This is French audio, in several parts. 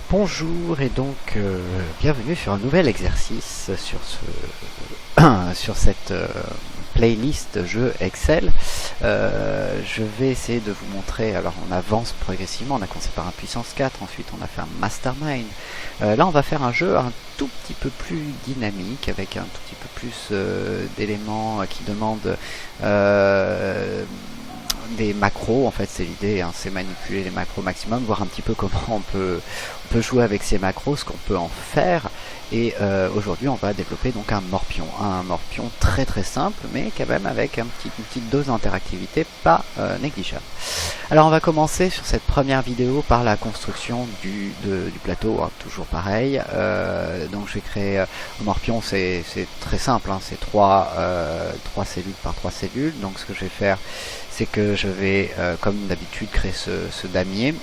Bonjour et donc bienvenue sur un nouvel exercice sur sur cette playlist jeu Excel. Je vais essayer de vous montrer, alors on avance progressivement, on a commencé par un puissance 4, ensuite on a fait un mastermind. Là on va faire un jeu un tout petit peu plus dynamique, avec un tout petit peu plus d'éléments qui demandent des macros. En fait c'est l'idée, hein, c'est manipuler les macros maximum, voir un petit peu comment on peut jouer avec ces macros, ce qu'on peut en faire. Et aujourd'hui on va développer donc un morpion très très simple, mais quand même avec une petite dose d'interactivité pas négligeable. Alors on va commencer sur cette première vidéo par la construction du plateau, hein, toujours pareil. Donc je vais créer un morpion, c'est très simple, hein, c'est 3 cellules par 3 cellules. Donc ce que je vais faire, c'est que je vais comme d'habitude créer ce damier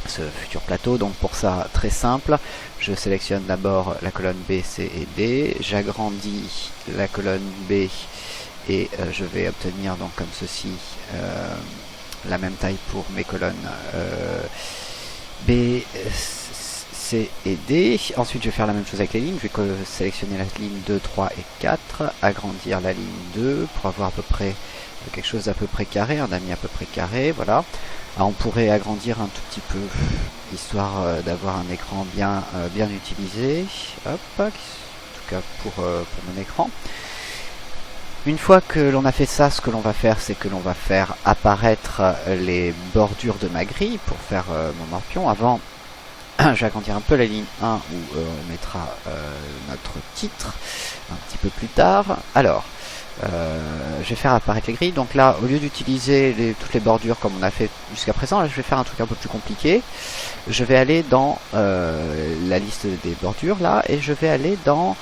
ce futur plateau. Donc pour ça, très simple, je sélectionne d'abord la colonne B, C et D, j'agrandis la colonne B et je vais obtenir donc comme ceci la même taille pour mes colonnes B, C et D. Ensuite je vais faire la même chose avec les lignes, je vais sélectionner la ligne 2, 3 et 4, agrandir la ligne 2 pour avoir à peu près quelque chose d'à peu près carré, un damier à peu près carré, voilà. Alors on pourrait agrandir un tout petit peu, histoire d'avoir un écran bien utilisé. Hop, en tout cas pour mon écran. Une fois que l'on a fait ça, ce que l'on va faire, c'est que l'on va faire apparaître les bordures de ma grille pour faire mon morpion. Avant, je vais agrandir un peu la ligne 1 où on mettra notre titre un petit peu plus tard. Alors, je vais faire apparaître les grilles. Donc là, au lieu d'utiliser toutes les bordures comme on a fait jusqu'à présent, là je vais faire un truc un peu plus compliqué. Je vais aller dans la liste des bordures là, et je vais aller dans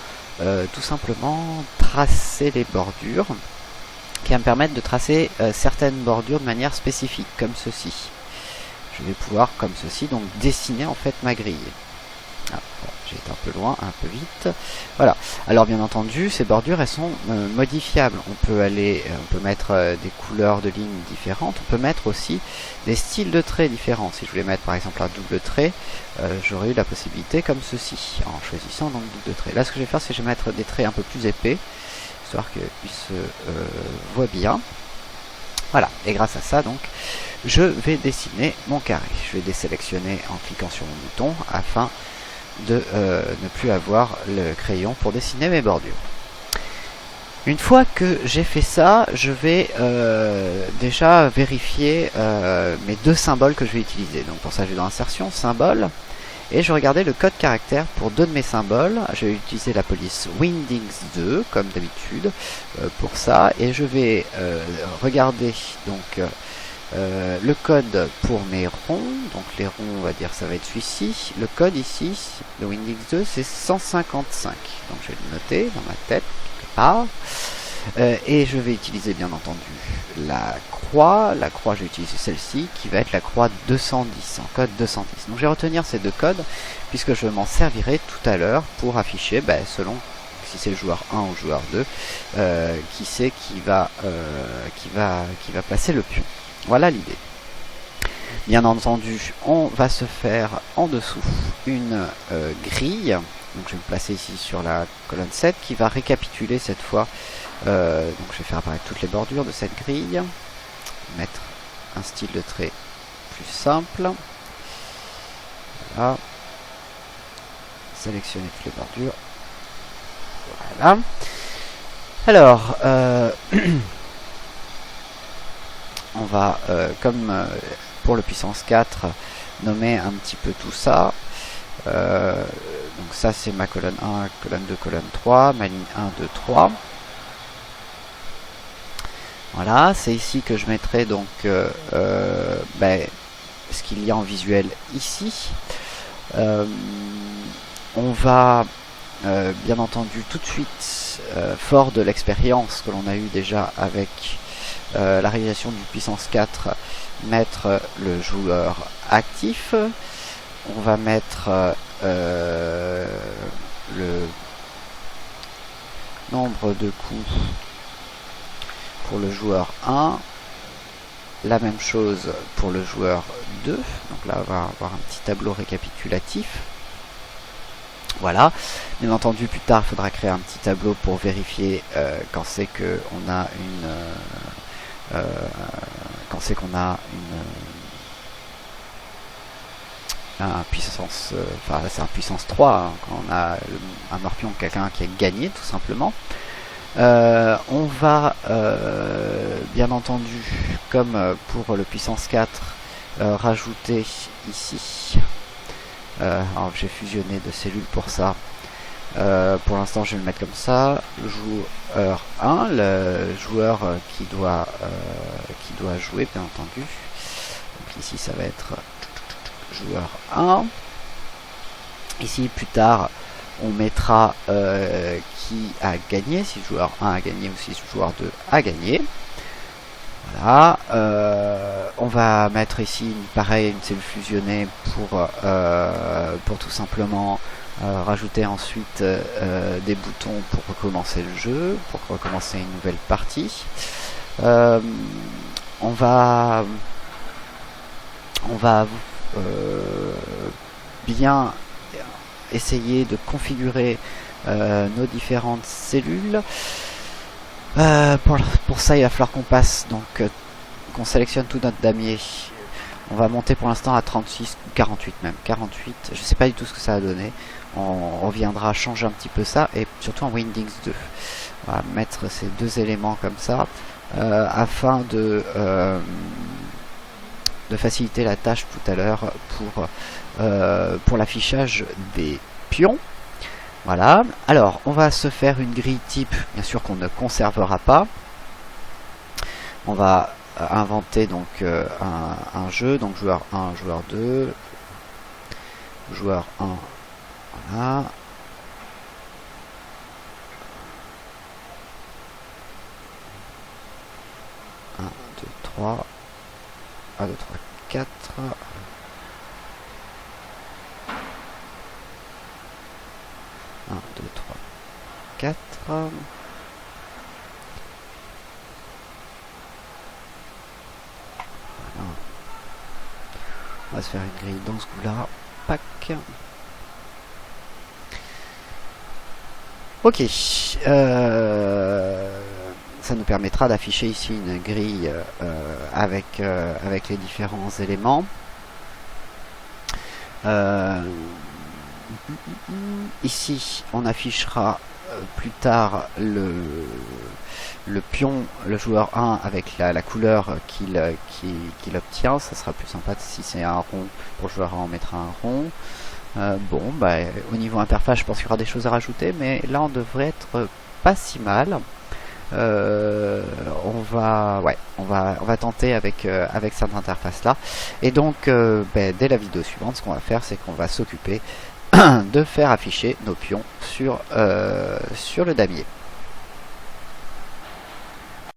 tout simplement tracer les bordures, qui va me permettre de tracer certaines bordures de manière spécifique, comme ceci. Je vais pouvoir, comme ceci, donc dessiner en fait ma grille. Ah, bon, j'ai été un peu loin, un peu vite. Voilà. Alors bien entendu, ces bordures, elles sont modifiables. On peut mettre des couleurs de lignes différentes. On peut mettre aussi des styles de traits différents. Si je voulais mettre par exemple un double trait, j'aurais eu la possibilité comme ceci, en choisissant donc double trait. Là, ce que je vais faire, c'est que je vais mettre des traits un peu plus épais, histoire qu'ils se voient bien. Voilà. Et grâce à ça, donc, je vais dessiner mon carré. Je vais désélectionner en cliquant sur mon bouton afin de ne plus avoir le crayon pour dessiner mes bordures. Une fois que j'ai fait ça, je vais déjà vérifier mes deux symboles que je vais utiliser. Donc pour ça, je vais dans insertion, symbole, et je vais regarder le code caractère pour deux de mes symboles. Je vais utiliser la police Windings 2 comme d'habitude pour ça, et je vais regarder donc le code pour mes ronds. Donc les ronds, on va dire ça va être celui-ci. Le code ici de Windings 2, c'est 155. Donc je vais le noter dans ma tête quelque part. Et je vais utiliser bien entendu la croix. La croix, je vais utiliser celle-ci qui va être la croix 210, en code 210. Donc je vais retenir ces deux codes puisque je m'en servirai tout à l'heure pour afficher, selon si c'est le joueur 1 ou le joueur 2, qui c'est qui va placer le pion. Voilà l'idée. Bien entendu, on va se faire en dessous une grille. Donc je vais me placer ici sur la colonne 7 qui va récapituler cette fois. Donc je vais faire apparaître toutes les bordures de cette grille. Mettre un style de trait plus simple. Voilà. Sélectionner toutes les bordures. Voilà. Alors, on va, comme pour le puissance 4, nommer un petit peu tout ça. Donc ça c'est ma colonne 1, colonne 2, colonne 3, ma ligne 1, 2, 3. Voilà, c'est ici que je mettrai donc ce qu'il y a en visuel ici. On va bien entendu tout de suite, fort de l'expérience que l'on a eu déjà avec la réalisation du puissance 4, mettre le joueur actif. On va mettre le nombre de coups pour le joueur 1. la même chose pour le joueur 2. Donc là, on va avoir un petit tableau récapitulatif. Voilà. Bien entendu, plus tard, il faudra créer un petit tableau pour vérifier quand c'est qu'on a un puissance, enfin c'est un puissance 3, hein, quand on a un morpion, quelqu'un qui a gagné tout simplement. On va bien entendu, comme pour le puissance 4, rajouter ici, alors j'ai fusionné de cellules pour ça. Pour l'instant je vais le mettre comme ça, le joueur 1, le joueur qui doit jouer bien entendu. Donc ici ça va être joueur 1. Ici plus tard on mettra qui a gagné, si le joueur 1 a gagné ou si le joueur 2 a gagné. Voilà, on va mettre ici pareil une cellule fusionnée pour tout simplement rajouter ensuite des boutons pour recommencer le jeu, pour recommencer une nouvelle partie. On va bien essayer de configurer nos différentes cellules. Pour ça, il va falloir qu'on passe, donc qu'on sélectionne tout notre damier. On va monter pour l'instant à 36 ou 48 même. 48, je sais pas du tout ce que ça va donner. On reviendra changer un petit peu ça, et surtout en Wingdings 2. On va mettre ces deux éléments comme ça, afin de faciliter la tâche tout à l'heure pour l'affichage des pions. Voilà, alors on va se faire une grille type, bien sûr qu'on ne conservera pas. On va inventer donc un jeu, donc joueur 1, joueur 2, joueur 1, voilà. Un, 2, 3, 1, 2, 3, 4. 1, 2, 3, 4. Voilà. On va se faire une grille dans ce coup-là. Pack. Ok. Ça nous permettra d'afficher ici une grille avec les différents éléments. Ici, on affichera plus tard le pion, le joueur 1 avec la couleur qu'il obtient. Ça sera plus sympa si c'est un rond. Pour le joueur 1, on mettra un rond. Bon, bah, au niveau interface, je pense qu'il y aura des choses à rajouter, mais là, on devrait être pas si mal. On va tenter avec cette interface là, et donc dès la vidéo suivante, ce qu'on va faire, c'est qu'on va s'occuper de faire afficher nos pions sur le damier.